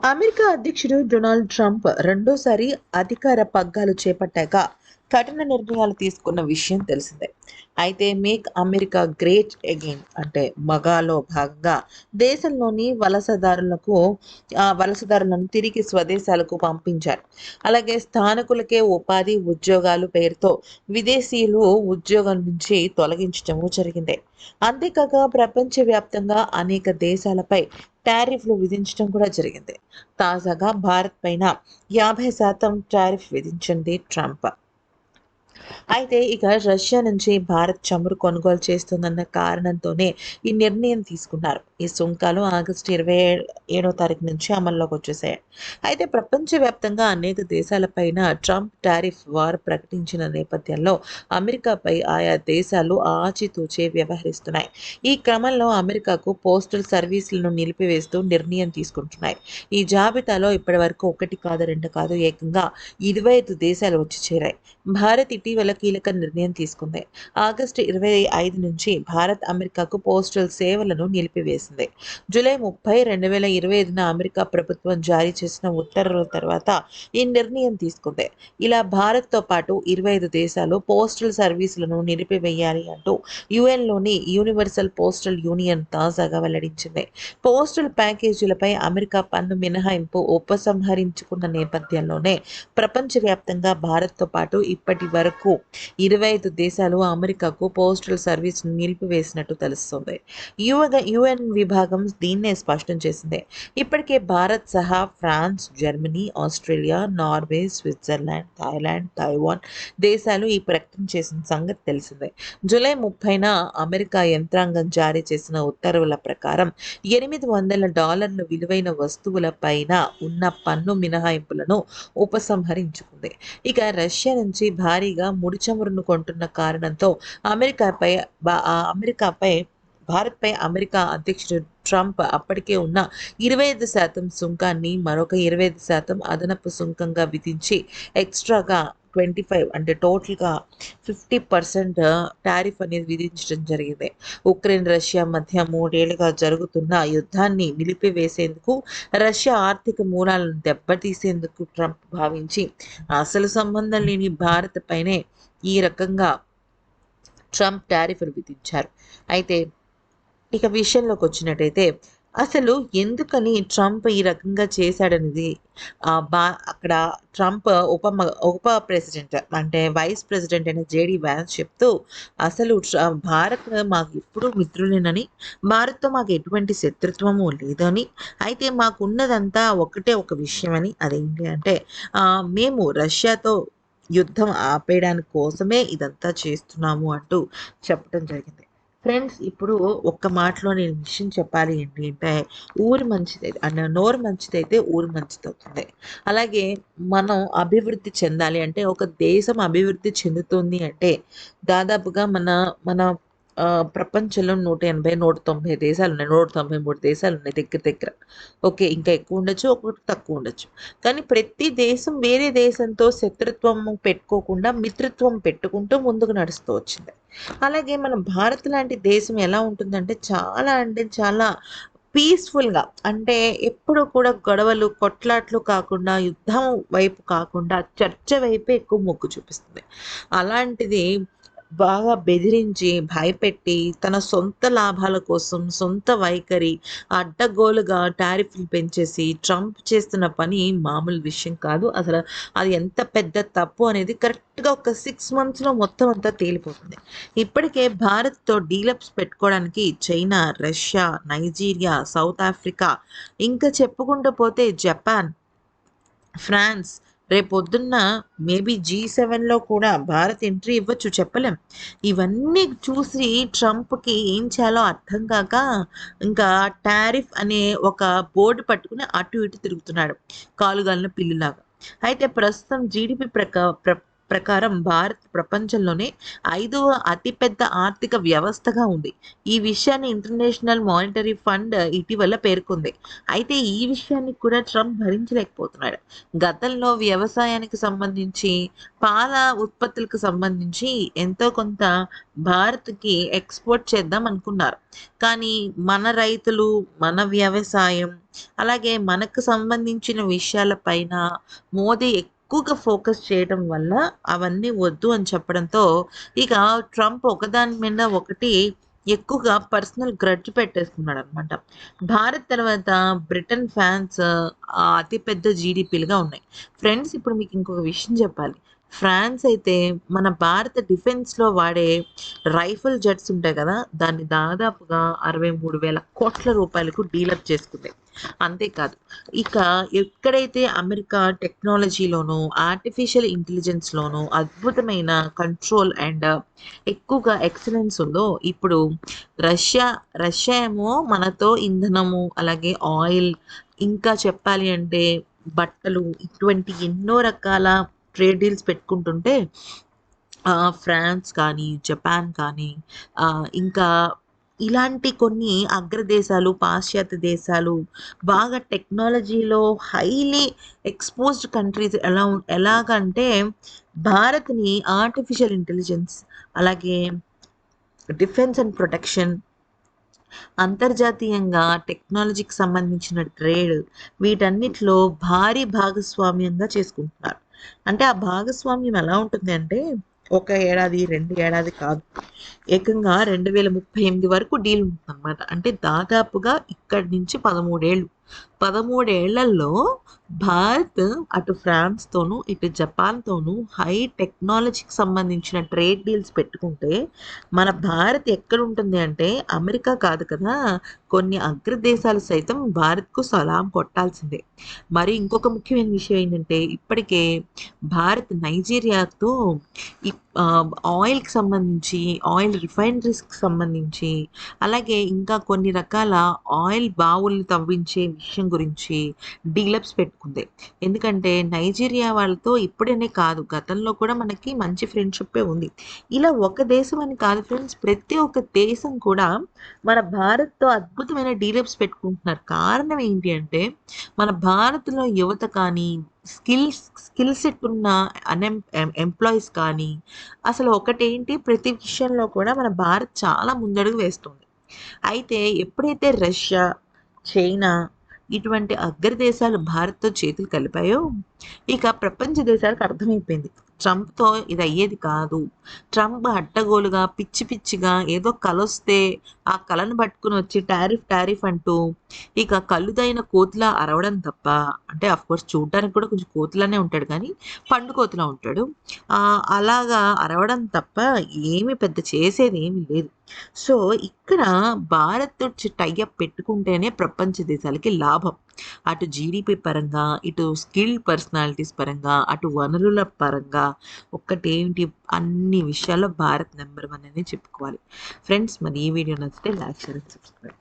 America అధ్యక్షుడు Donald Trump రెండోసారి అధికార పగ్గాలు చేపట్టాక కఠిన నిర్ణయాలు తీసుకున్న విషయం తెలిసిందే. అయితే మేక్ అమెరికా గ్రేట్ అగైన్ అంటే మగాలో భాగంగా దేశంలోని వలసదారులను తిరిగి స్వదేశాలకు పంపించారు. అలాగే స్థానికులకే ఉపాధి ఉద్యోగాలు పేరుతో విదేశీయులు ఉద్యోగం నుంచి తొలగించడము జరిగింది. అంతేకాక ప్రపంచవ్యాప్తంగా అనేక దేశాలపై టారిఫ్లు విధించడం కూడా జరిగింది. తాజాగా భారత్ పైన 50% టారిఫ్ విధించింది ట్రంప్. అయితే ఇక రష్యా నుంచి భారత్ చమురు కొనుగోలు చేస్తుందన్న కారణంతోనే ఈ నిర్ణయం తీసుకున్నారు. ఈ సుంకాలు ఆగస్టు 27వ తారీఖు నుంచి అమల్లోకి వచ్చేసాయి. అయితే ప్రపంచవ్యాప్తంగా అనేక దేశాలపైన ట్రంప్ టారిఫ్ వార్ ప్రకటించిన నేపథ్యంలో అమెరికాపై ఆయా దేశాలు ఆచితూచే వ్యవహరిస్తున్నాయి. ఈ క్రమంలో అమెరికాకు పోస్టల్ సర్వీసులను నిలిపివేస్తూ నిర్ణయం తీసుకుంటున్నాయి. ఈ జాబితాలో ఇప్పటివరకు ఒకటి కాదు, రెండు కాదు, ఏకంగా 25 దేశాలు వచ్చి చేరాయి. భారత్ ఇటీవల కీలక నిర్ణయం తీసుకుంది. ఆగస్టు 25 నుంచి భారత్ అమెరికాకు పోస్టల్ సేవలను నిలిపివేసింది. జూలై 30, 2025న అమెరికా ప్రభుత్వం జారీ చేసిన ఉత్తర్వుల తర్వాత ఈ నిర్ణయం తీసుకుంది. ఇలా భారత్తో పాటు 25 దేశాలు పోస్టల్ సర్వీసులను నిలిపివేయాలి అంటూ యుఎన్లోని యూనివర్సల్ పోస్టల్ యూనియన్ తాజాగా వెల్లడించింది. పోస్టల్ ప్యాకేజీలపై అమెరికా పన్ను మినహాయింపు ఉపసంహరించుకున్న నేపథ్యంలోనే ప్రపంచవ్యాప్తంగా భారత్తో పాటు ఇప్పటి వరకు 25 దేశాలు అమెరికాకు పోస్టల్ సర్వీస్ నిలిపివేసినట్టు తెలుస్తుంది. యుఎన్ విభాగం దీన్నే స్పష్టం చేసింది. ఇప్పటికే భారత్ సహా France, Germany, Australia, Norway, Switzerland, Thailand, Taiwan దేశాలు ఈ ప్రకటన చేసిన సంగతి తెలిసిందే. జూలై 30న అమెరికా యంత్రాంగం జారీ చేసిన ఉత్తర్వుల ప్రకారం $800 విలువైన వస్తువుల పైన ఉన్న పన్ను మినహాయింపులను ఉపసంహరించుకుంది. ఇక రష్యా నుంచి భారీగా ముడి చమురును కొంటున్న కారణంతో అమెరికాపై భారత్పై అమెరికా అధ్యక్షుడు ట్రంప్ అప్పటికే ఉన్న 25% సుంకాన్ని మరొక 25% అదనపు సుంకంగా విధించి ఎక్స్ట్రాగా 25 అంటే టోటల్గా 50% టారిఫ్ అనేది విధించడం జరిగింది. ఉక్రెయిన్ రష్యా మధ్య 3 ఏళ్లుగా జరుగుతున్న యుద్ధాన్ని నిలిపివేసేందుకు, రష్యా ఆర్థిక మూలాలను దెబ్బతీసేందుకు ట్రంప్ భావించి అసలు సంబంధం లేని భారత్ పైనే ఈ రకంగా ట్రంప్ టారిఫ్లు విధించారు. అయితే ఇక విషయంలోకి వచ్చినట్టయితే అసలు ఎందుకని ట్రంప్ ఈ రకంగా చేశాడనేది అక్కడ ట్రంప్ ఉప ప్రెసిడెంట్ అంటే వైస్ ప్రెసిడెంట్ అయిన జేడీ వ్యాన్స్ చెప్తూ అసలు భారత్ మాకు ఎప్పుడూ మిత్రులేనని, భారత్తో మాకు ఎటువంటి శత్రుత్వము లేదని, అయితే మాకున్నదంతా ఒకటే ఒక విషయం అని, అదేంటి అంటే మేము రష్యాతో యుద్ధం ఆపేయడానికి కోసమే ఇదంతా చేస్తున్నాము అంటూ చెప్పడం జరిగింది. ఫ్రెండ్స్, ఇప్పుడు ఒక్క మాటలో నేను విషయం చెప్పాలి ఏంటి అంటే, ఊరు మంచిదైతే అంటే నోరు మంచిదైతే ఊరు మంచిదవుతుంది. అలాగే మనం అభివృద్ధి చెందాలి అంటే, ఒక దేశం అభివృద్ధి చెందుతుంది అంటే దాదాపుగా మన మన ప్రపంచంలో 180, 190 దేశాలు ఉన్నాయి. 193 దేశాలు ఉన్నాయి దగ్గర దగ్గర. ఓకే, ఇంకా ఎక్కువ ఉండొచ్చు, ఒకటి తక్కువ ఉండొచ్చు. కానీ ప్రతి దేశం వేరే దేశంతో శత్రుత్వం పెట్టుకోకుండా మిత్రత్వం పెట్టుకుంటూ ముందుకు నడుస్తూ వచ్చింది. అలాగే మన భారత్ లాంటి దేశం ఎలా ఉంటుందంటే చాలా అంటే చాలా పీస్ఫుల్గా, అంటే ఎప్పుడు కూడా గొడవలు కొట్లాట్లు కాకుండా, యుద్ధం వైపు కాకుండా చర్చ వైపే ఎక్కువ మొగ్గు చూపిస్తుంది. అలాంటిది బాగా బెదిరించి భయపెట్టి తన సొంత లాభాల కోసం సొంత వైఖరి అడ్డగోలుగా టారిఫ్లు పెంచేసి ట్రంప్ చేస్తున్న పని మామూలు విషయం కాదు. అసలు అది ఎంత పెద్ద తప్పు అనేది కరెక్ట్గా ఒక 6 monthsలో మొత్తం అంతా తేలిపోతుంది. ఇప్పటికే భారత్తో డీలప్స్ పెట్టుకోవడానికి China, Russia, Nigeria, south Africa, ఇంకా చెప్పుకుంటూ పోతే జపాన్, ఫ్రాన్స్, రేపొద్దున్న మేబీ G7లో కూడా భారత్ ఎంట్రీ ఇవ్వచ్చు, చెప్పలేం. ఇవన్నీ చూసి ట్రంప్కి ఏం చేయాలో అర్థం కాక ఇంకా టారిఫ్ అనే ఒక బోర్డు పట్టుకుని అటు ఇటు తిరుగుతున్నాడు కాలుగాలిన పిల్లిలాగా. అయితే ప్రస్తుతం జీడిపి ప్రకారం భారత్ ప్రపంచంలోనే 5వ అతిపెద్ద ఆర్థిక వ్యవస్థగా ఉంది. ఈ విషయాన్ని ఇంటర్నేషనల్ మానిటరీ ఫండ్ ఇటీవల పేర్కొంది. అయితే ఈ విషయాన్ని కూడా ట్రంప్ భరించలేకపోతున్నాడు. గతంలో వ్యవసాయానికి సంబంధించి, పాల ఉత్పత్తులకు సంబంధించి ఎంతో కొంత భారత్‌కి ఎక్స్‌పోర్ట్ చేద్దాం అనుకున్నారు. కానీ మన రైతులు, మన వ్యవసాయం, అలాగే మనకు సంబంధించిన విషయాల పైన మోదీ ఎక్కువగా ఫోకస్ చేయడం వల్ల అవన్నీ వద్దు అని చెప్పడంతో ఇక ట్రంప్ ఒకదాని మీద ఒకటి ఎక్కువగా పర్సనల్ గ్రడ్జ్ పెట్టేసుకున్నాడనమాట. భారత్ తర్వాత బ్రిటన్, ఫ్రాన్స్ అతిపెద్ద జీడీపీలుగా ఉన్నాయి. ఫ్రెండ్స్ ఇప్పుడు మీకు ఇంకొక విషయం చెప్పాలి. ఫ్రాన్స్ అయితే మన భారత డిఫెన్స్‌లో వాడే రైఫిల్ జెట్స్ ఉంటాయి కదా! దాన్ని దాదాపుగా 63,000 కోట్ల రూపాయలకు డీలప్ చేసుకుంది. అంతేకాదు ఇక ఎక్కడైతే అమెరికా టెక్నాలజీలోనూ, ఆర్టిఫిషియల్ ఇంటెలిజెన్స్‌లోనూ అద్భుతమైన కంట్రోల్ అండ్ ఎక్కువగా ఎక్సలెన్స్ ఉందో, ఇప్పుడు రష్యా రష్యా ఏమో మనతో ఇంధనము, అలాగే ఆయిల్, ఇంకా చెప్పాలి అంటే బట్టలు, ఇటువంటి ఎన్నో రకాల ట్రేడ్ డీల్స్ పెట్టుకుంటుంటే ఫ్రాన్స్ కానీ, జపాన్ కానీ ఇంకా ఇలాంటి కొన్ని అగ్రదేశాలు, పాశ్చాత్య దేశాలు బాగా టెక్నాలజీలో హైలీ ఎక్స్‌పోజ్డ్ కంట్రీస్ ఎలాగంటే భారత్‌ని ఆర్టిఫిషియల్ ఇంటెలిజెన్స్, అలాగే డిఫెన్స్ అండ్ ప్రొటెక్షన్, అంతర్జాతీయంగా టెక్నాలజీకి సంబంధించిన ట్రేడ్, వీటన్నిటిలో భారీ భాగస్వామ్యంగా చేసుకుంటున్నారు. అంటే ఆ భాగస్వామ్యం ఎలా ఉంటుంది అంటే ఒక ఏడాది, 2 ఏడాది కాదు. ఏకంగా 2038 వరకు డీల్ ఉంటుందన్నమాట. అంటే దాదాపుగా ఇక్కడి నుంచి 13 ఏళ్ళు. 13 ఏళ్లలో భారత్ అటు ఫ్రాన్స్‌తోనూ, ఇటు జపాన్‌తోనూ హై టెక్నాలజీకి సంబంధించిన ట్రేడ్ డీల్స్ పెట్టుకుంటే, మన భారత్ ఎక్కడుంటుంది అంటే అమెరికా కాదు కదా! కొన్ని అగ్రదేశాలు సైతం భారత్‌కు సలాం కొట్టాల్సిందే. మరి ఇంకొక ముఖ్యమైన విషయం ఏంటంటే ఇప్పటికే భారత్ నైజీరియాతో ఈ ఆయిల్‌కి సంబంధించి, ఆయిల్ రిఫైనరీస్‌కి సంబంధించి, అలాగే ఇంకా కొన్ని రకాల ఆయిల్ బావుల్ని తవ్వించే విషయం గురించి డీలప్స్ పెట్టుకుంది. ఎందుకంటే నైజీరియా వాళ్ళతో ఇప్పుడనే కాదు, గతంలో కూడా మనకి మంచి ఫ్రెండ్‌షిప్పే ఉంది. ఇలా ఒక దేశం అని కాదు ఫ్రెండ్స్, ప్రతి ఒక్క దేశం కూడా మన భారత్‌తో అద్భుతమైన డీలప్స్ పెట్టుకుంటున్నారు. కారణం ఏంటి అంటే మన భారత్‌లో యువత కానీ, స్కిల్ సెట్ ఉన్న ఎంప్లాయీస్ కానీ, అసలు ఒకటేంటి ప్రతి విషయంలో కూడా మన భారత్ చాలా ముందడుగు వేస్తుంది. అయితే ఎప్పుడైతే రష్యా, చైనా ఇటువంటి అగ్రదేశాలు భారత్‌తో చేతులు కలిపాయో, ఇక ప్రపంచ దేశాలకు అర్థమైపోయింది. ట్రంప్‌తో ఇది అయ్యేది కాదు. ట్రంప్ అడ్డగోలుగా, పిచ్చి పిచ్చిగా ఏదో కలొస్తే ఆ కలను పట్టుకొని వచ్చి టారిఫ్, టారిఫ్ అంటూ ఇక కళ్ళుదైన కోతిలా అరవడం తప్ప, అంటే ఆఫ్‌కోర్స్ చూడ్డానికి కూడా కొంచెం కోతిలానే ఉంటాడు కానీ, పండు కోతిలా ఉంటాడు. అలాగా అరవడం తప్ప ఏమి పెద్ద చేసేదేమీ లేదు. సో, ఇక్కడ భారత్‌తో టై అప్ పెట్టుకుంటేనే ప్రపంచ దేశాలకి లాభం. అటు జీడీపీ పరంగా, ఇటు స్కిల్డ్ పర్సనాలిటీస్ పరంగా, అటు వనరుల పరంగా, ఒక్కటేంటి అన్ని విషయాల్లో భారత్ నంబర్ 1 అనే చెప్పుకోవాలి. ఫ్రెండ్స్ మరి ఈ వీడియో నచ్చితే లైక్, షేర్ అండ్ సబ్స్క్రైబ్.